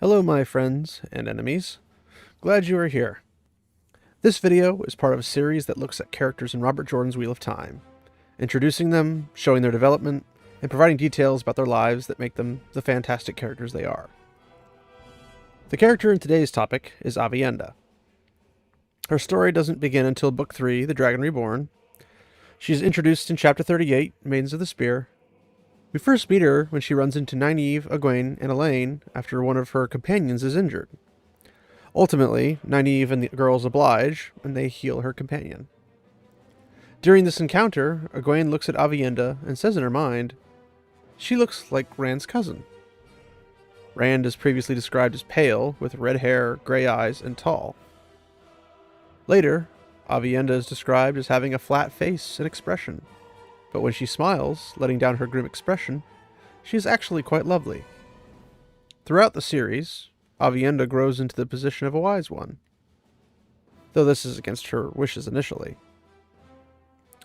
Hello my friends and enemies. Glad you are here. This video is part of a series that looks at characters in Robert Jordan's Wheel of Time, introducing them, showing their development, and providing details about their lives that make them the fantastic characters they are. The character in today's topic is Aviendha. Her story doesn't begin until Book 3, The Dragon Reborn. She is introduced in Chapter 38, Maidens of the Spear. We first meet her when she runs into Nynaeve, Egwene, and Elaine after one of her companions is injured. Ultimately, Nynaeve and the girls oblige, and they heal her companion. During this encounter, Egwene looks at Aviendha and says in her mind, "She looks like Rand's cousin." Rand is previously described as pale, with red hair, gray eyes, and tall. Later, Aviendha is described as having a flat face and expression, but when she smiles, letting down her grim expression, she is actually quite lovely. Throughout the series, Aviendha grows into the position of a wise one, though this is against her wishes initially.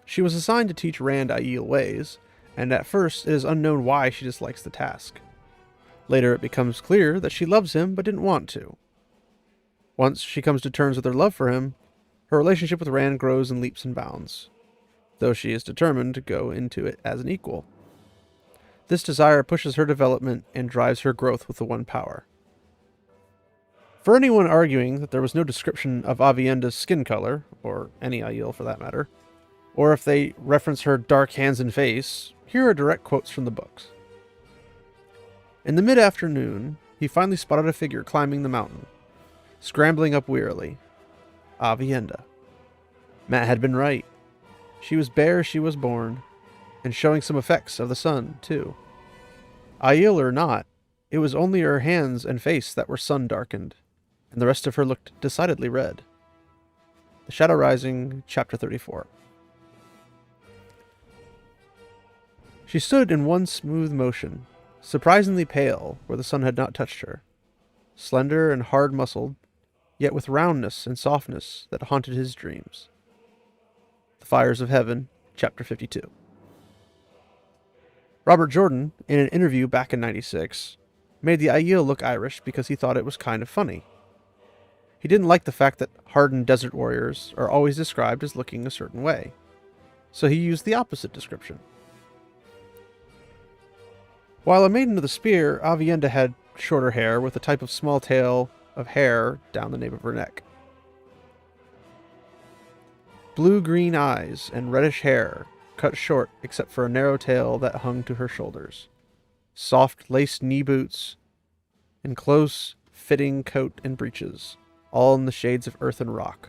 She was assigned to teach Rand Aiel ways, and at first it is unknown why she dislikes the task. Later it becomes clear that she loves him but didn't want to. Once she comes to terms with her love for him, her relationship with Rand grows in leaps and bounds, though she is determined to go into it as an equal. This desire pushes her development and drives her growth with the One Power. For anyone arguing that there was no description of Aviendha's skin color, or any Aiel for that matter, or if they reference her dark hands and face, here are direct quotes from the books. In the mid-afternoon, he finally spotted a figure climbing the mountain, scrambling up wearily. Aviendha. Matt had been right. She was bare as she was born, and showing some effects of the sun, too. Aiel or not, it was only her hands and face that were sun-darkened, and the rest of her looked decidedly red. The Shadow Rising, Chapter 34. She stood in one smooth motion, surprisingly pale where the sun had not touched her, slender and hard-muscled, yet with roundness and softness that haunted his dreams. The Fires of Heaven, Chapter 52. Robert Jordan, in an interview back in '96, made the Aiel look Irish because he thought it was kind of funny. He didn't like the fact that hardened desert warriors are always described as looking a certain way, so he used the opposite description. While a Maiden of the Spear, Aviendha had shorter hair with a type of small tail of hair down the nape of her neck. Blue-green eyes and reddish hair, cut short except for a narrow tail that hung to her shoulders. Soft laced knee boots, and close-fitting coat and breeches, all in the shades of earth and rock.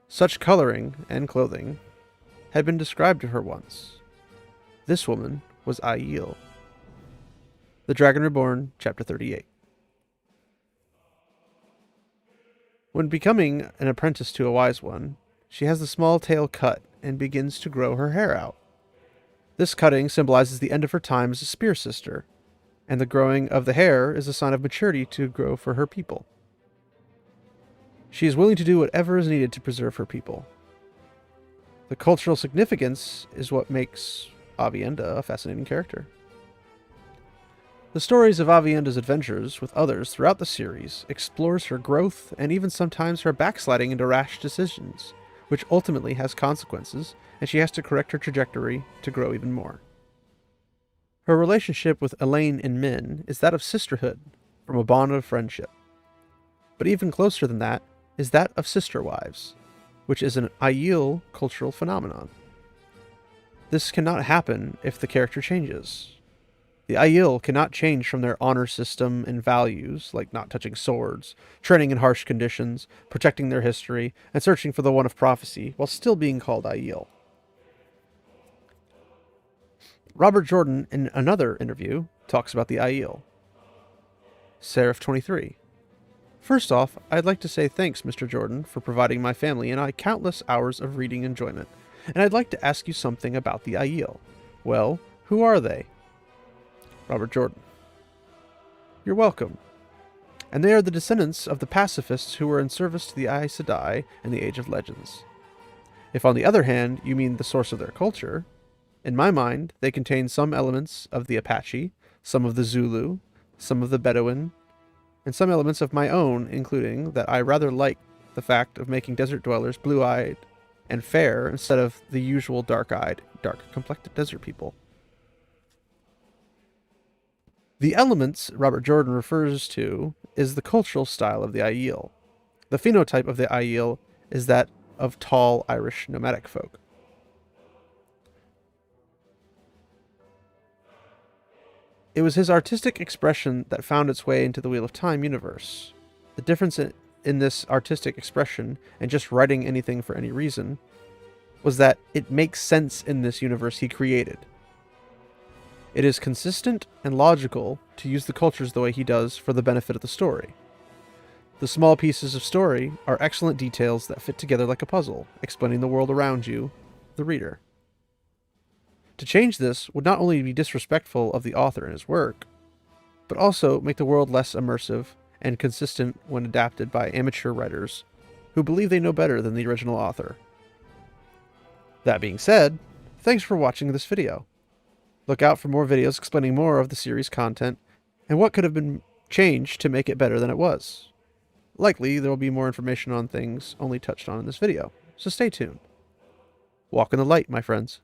Such coloring and clothing had been described to her once. This woman was Aiel. The Dragon Reborn, Chapter 38. When becoming an apprentice to a wise one, she has the small tail cut and begins to grow her hair out. This cutting symbolizes the end of her time as a spear sister, and the growing of the hair is a sign of maturity to grow for her people. She is willing to do whatever is needed to preserve her people. The cultural significance is what makes Aviendha a fascinating character. The stories of Aviendha's adventures with others throughout the series explores her growth and even sometimes her backsliding into rash decisions, which ultimately has consequences, and she has to correct her trajectory to grow even more. Her relationship with Elaine and Min is that of sisterhood, from a bond of friendship. But even closer than that is that of sister wives, which is an Aiel cultural phenomenon. This cannot happen if the character changes. The Aiel cannot change from their honor system and values, like not touching swords, training in harsh conditions, protecting their history, and searching for the one of prophecy, while still being called Aiel. Robert Jordan, in another interview, talks about the Aiel. Seraph 23. First off, I'd like to say thanks, Mr. Jordan, for providing my family and I countless hours of reading enjoyment, and I'd like to ask you something about the Aiel. Well, who are they? Robert Jordan. You're welcome. And they are the descendants of the pacifists who were in service to the Aes Sedai in the Age of Legends. If on the other hand you mean the source of their culture, in my mind they contain some elements of the Apache, some of the Zulu, some of the Bedouin, and some elements of my own, including that I rather like the fact of making desert dwellers blue-eyed and fair instead of the usual dark-eyed, dark-complected desert people. The elements Robert Jordan refers to is the cultural style of the Aiel. The phenotype of the Aiel is that of tall Irish nomadic folk. It was his artistic expression that found its way into the Wheel of Time universe. The difference in this artistic expression and just writing anything for any reason was that it makes sense in this universe he created. It is consistent and logical to use the cultures the way he does for the benefit of the story. The small pieces of story are excellent details that fit together like a puzzle, explaining the world around you, the reader. To change this would not only be disrespectful of the author and his work, but also make the world less immersive and consistent when adapted by amateur writers who believe they know better than the original author. That being said, thanks for watching this video. Look out for more videos explaining more of the series' content and what could have been changed to make it better than it was. Likely, there will be more information on things only touched on in this video, so stay tuned. Walk in the light, my friends.